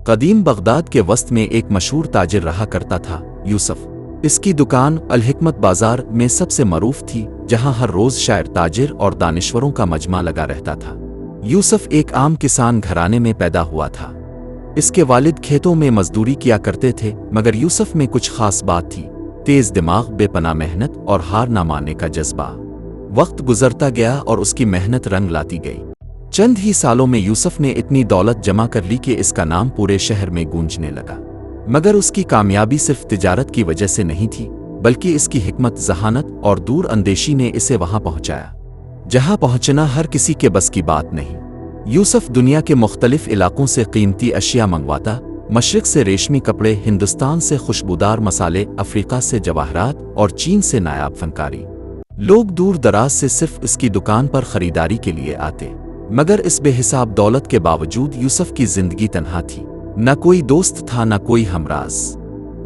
قدیم بغداد کے وسط میں ایک مشہور تاجر رہا کرتا تھا، یوسف۔ اس کی دکان الحکمت بازار میں سب سے معروف تھی، جہاں ہر روز شاعر، تاجر اور دانشوروں کا مجمع لگا رہتا تھا۔ یوسف ایک عام کسان گھرانے میں پیدا ہوا تھا۔ اس کے والد کھیتوں میں مزدوری کیا کرتے تھے، مگر یوسف میں کچھ خاص بات تھی: تیز دماغ، بے پناہ محنت اور ہار نہ ماننے کا جذبہ۔ وقت گزرتا گیا اور اس کی محنت رنگ لاتی گئی۔ چند ہی سالوں میں یوسف نے اتنی دولت جمع کر لی کہ اس کا نام پورے شہر میں گونجنے لگا۔ مگر اس کی کامیابی صرف تجارت کی وجہ سے نہیں تھی، بلکہ اس کی حکمت، ذہانت اور دور اندیشی نے اسے وہاں پہنچایا جہاں پہنچنا ہر کسی کے بس کی بات نہیں۔ یوسف دنیا کے مختلف علاقوں سے قیمتی اشیاء منگواتا، مشرق سے ریشمی کپڑے، ہندوستان سے خوشبودار مسالے، افریقہ سے جواہرات اور چین سے نایاب فنکاری۔ لوگ دور دراز سے صرف اس کی دکان پر خریداری کے لیے آتے۔ مگر اس بے حساب دولت کے باوجود یوسف کی زندگی تنہا تھی۔ نہ کوئی دوست تھا، نہ کوئی ہمراز۔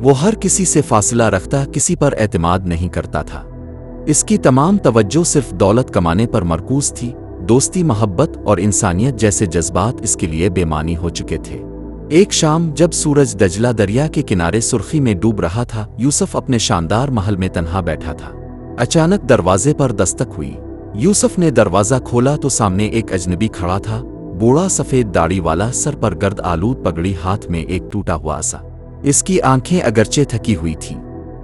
وہ ہر کسی سے فاصلہ رکھتا، کسی پر اعتماد نہیں کرتا تھا۔ اس کی تمام توجہ صرف دولت کمانے پر مرکوز تھی۔ دوستی، محبت اور انسانیت جیسے جذبات اس کے لیے بے معنی ہو چکے تھے۔ ایک شام جب سورج دجلہ دریا کے کنارے سرخی میں ڈوب رہا تھا، یوسف اپنے شاندار محل میں تنہا بیٹھا تھا۔ اچانک دروازے پر دستک ہوئی۔ یوسف نے دروازہ کھولا تو سامنے ایک اجنبی کھڑا تھا، بوڑھا، سفید داڑھی والا، سر پر گرد آلود پگڑی، ہاتھ میں ایک ٹوٹا ہوا عصا۔ اس کی آنکھیں اگرچہ تھکی ہوئی تھیں،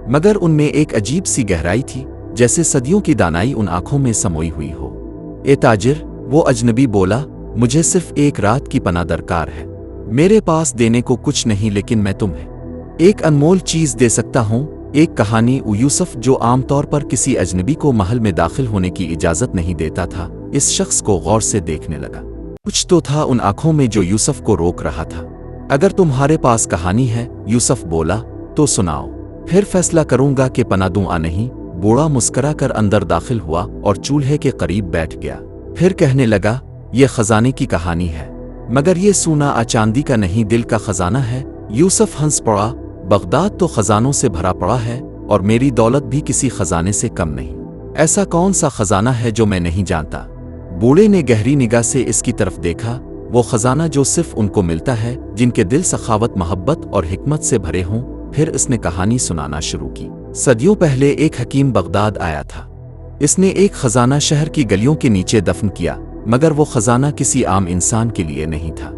مگر ان میں ایک عجیب سی گہرائی تھی، جیسے صدیوں کی دانائی ان آنکھوں میں سموئی ہوئی ہو۔ اے تاجر، وہ اجنبی بولا، مجھے صرف ایک رات کی پناہ درکار ہے۔ میرے پاس دینے کو کچھ نہیں، لیکن میں تمہیں ایک انمول چیز دے سکتا ہوں، ایک کہانی۔ یوسف، جو عام طور پر کسی اجنبی کو محل میں داخل ہونے کی اجازت نہیں دیتا تھا، اس شخص کو غور سے دیکھنے لگا۔ کچھ تو تھا ان آنکھوں میں جو یوسف کو روک رہا تھا۔ اگر تمہارے پاس کہانی ہے، یوسف بولا، تو سناؤ، پھر فیصلہ کروں گا کہ پناہ دوں یا نہیں۔ بوڑھا مسکرا کر اندر داخل ہوا اور چولہے کے قریب بیٹھ گیا۔ پھر کہنے لگا، یہ خزانے کی کہانی ہے، مگر یہ سونا چاندی کا نہیں، دل کا خزانہ ہے۔ یوسف ہنس پڑا، بغداد تو خزانوں سے بھرا پڑا ہے، اور میری دولت بھی کسی خزانے سے کم نہیں۔ ایسا کون سا خزانہ ہے جو میں نہیں جانتا؟ بوڑھے نے گہری نگاہ سے اس کی طرف دیکھا۔ وہ خزانہ جو صرف ان کو ملتا ہے جن کے دل سخاوت، محبت اور حکمت سے بھرے ہوں۔ پھر اس نے کہانی سنانا شروع کی۔ صدیوں پہلے ایک حکیم بغداد آیا تھا۔ اس نے ایک خزانہ شہر کی گلیوں کے نیچے دفن کیا، مگر وہ خزانہ کسی عام انسان کے لیے نہیں تھا۔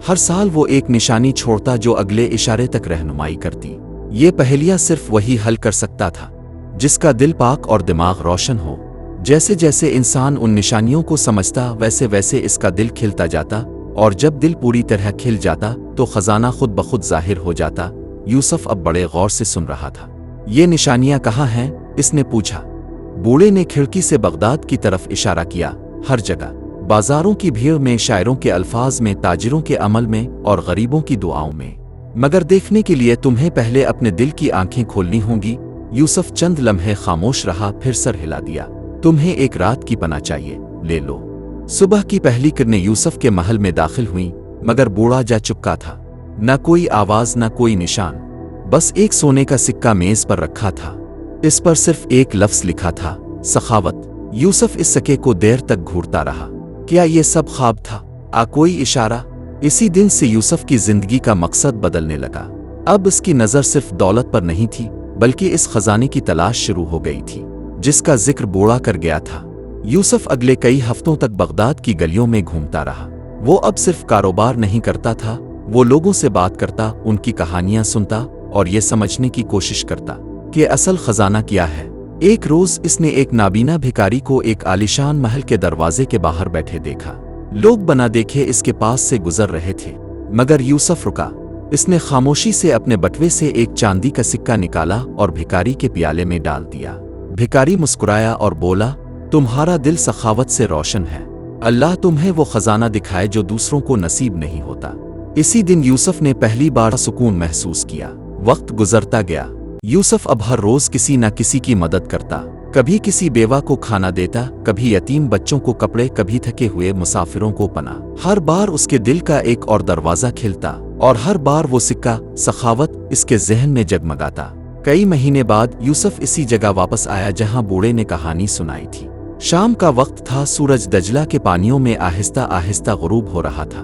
ہر سال وہ ایک نشانی چھوڑتا جو اگلے اشارے تک رہنمائی کرتی۔ یہ پہیلیاں صرف وہی حل کر سکتا تھا جس کا دل پاک اور دماغ روشن ہو۔ جیسے جیسے انسان ان نشانیوں کو سمجھتا، ویسے ویسے اس کا دل کھلتا جاتا، اور جب دل پوری طرح کھل جاتا تو خزانہ خود بخود ظاہر ہو جاتا۔ یوسف اب بڑے غور سے سن رہا تھا۔ یہ نشانیاں کہاں ہیں؟ اس نے پوچھا۔ بوڑھے نے کھڑکی سے بغداد کی طرف اشارہ کیا۔ ہر جگہ، بازاروں کی بھیڑ میں، شاعروں کے الفاظ میں، تاجروں کے عمل میں اور غریبوں کی دعاؤں میں۔ مگر دیکھنے کے لیے تمہیں پہلے اپنے دل کی آنکھیں کھولنی ہوں گی۔ یوسف چند لمحے خاموش رہا، پھر سر ہلا دیا۔ تمہیں ایک رات کی پناہ چاہیے، لے لو۔ صبح کی پہلی کرنیں یوسف کے محل میں داخل ہوئیں، مگر بوڑھا جا چپکا تھا۔ نہ کوئی آواز، نہ کوئی نشان، بس ایک سونے کا سکہ میز پر رکھا تھا۔ اس پر صرف ایک لفظ لکھا تھا، سخاوت۔ یوسف اس سکے کو دیر تک گھورتا رہا۔ کیا یہ سب خواب تھا؟ کوئی اشارہ؟ اسی دن سے یوسف کی زندگی کا مقصد بدلنے لگا۔ اب اس کی نظر صرف دولت پر نہیں تھی، بلکہ اس خزانے کی تلاش شروع ہو گئی تھی جس کا ذکر بوڑھا کر گیا تھا۔ یوسف اگلے کئی ہفتوں تک بغداد کی گلیوں میں گھومتا رہا۔ وہ اب صرف کاروبار نہیں کرتا تھا، وہ لوگوں سے بات کرتا، ان کی کہانیاں سنتا اور یہ سمجھنے کی کوشش کرتا کہ اصل خزانہ کیا ہے۔ ایک روز اس نے ایک نابینا بھکاری کو ایک عالیشان محل کے دروازے کے باہر بیٹھے دیکھا۔ لوگ بنا دیکھے اس کے پاس سے گزر رہے تھے، مگر یوسف رکا۔ اس نے خاموشی سے اپنے بٹوے سے ایک چاندی کا سکہ نکالا اور بھکاری کے پیالے میں ڈال دیا۔ بھکاری مسکرایا اور بولا، تمہارا دل سخاوت سے روشن ہے، اللہ تمہیں وہ خزانہ دکھائے جو دوسروں کو نصیب نہیں ہوتا۔ اسی دن یوسف نے پہلی بار سکون محسوس کیا۔ وقت گزرتا گیا۔ یوسف اب ہر روز کسی نہ کسی کی مدد کرتا، کبھی کسی بیوہ کو کھانا دیتا، کبھی یتیم بچوں کو کپڑے، کبھی تھکے ہوئے مسافروں کو پناہ۔ ہر بار اس کے دل کا ایک اور دروازہ کھلتا، اور ہر بار وہ سکہ، سخاوت، اس کے ذہن میں جگمگاتا۔ کئی مہینے بعد یوسف اسی جگہ واپس آیا جہاں بوڑھے نے کہانی سنائی تھی۔ شام کا وقت تھا، سورج دجلہ کے پانیوں میں آہستہ آہستہ غروب ہو رہا تھا۔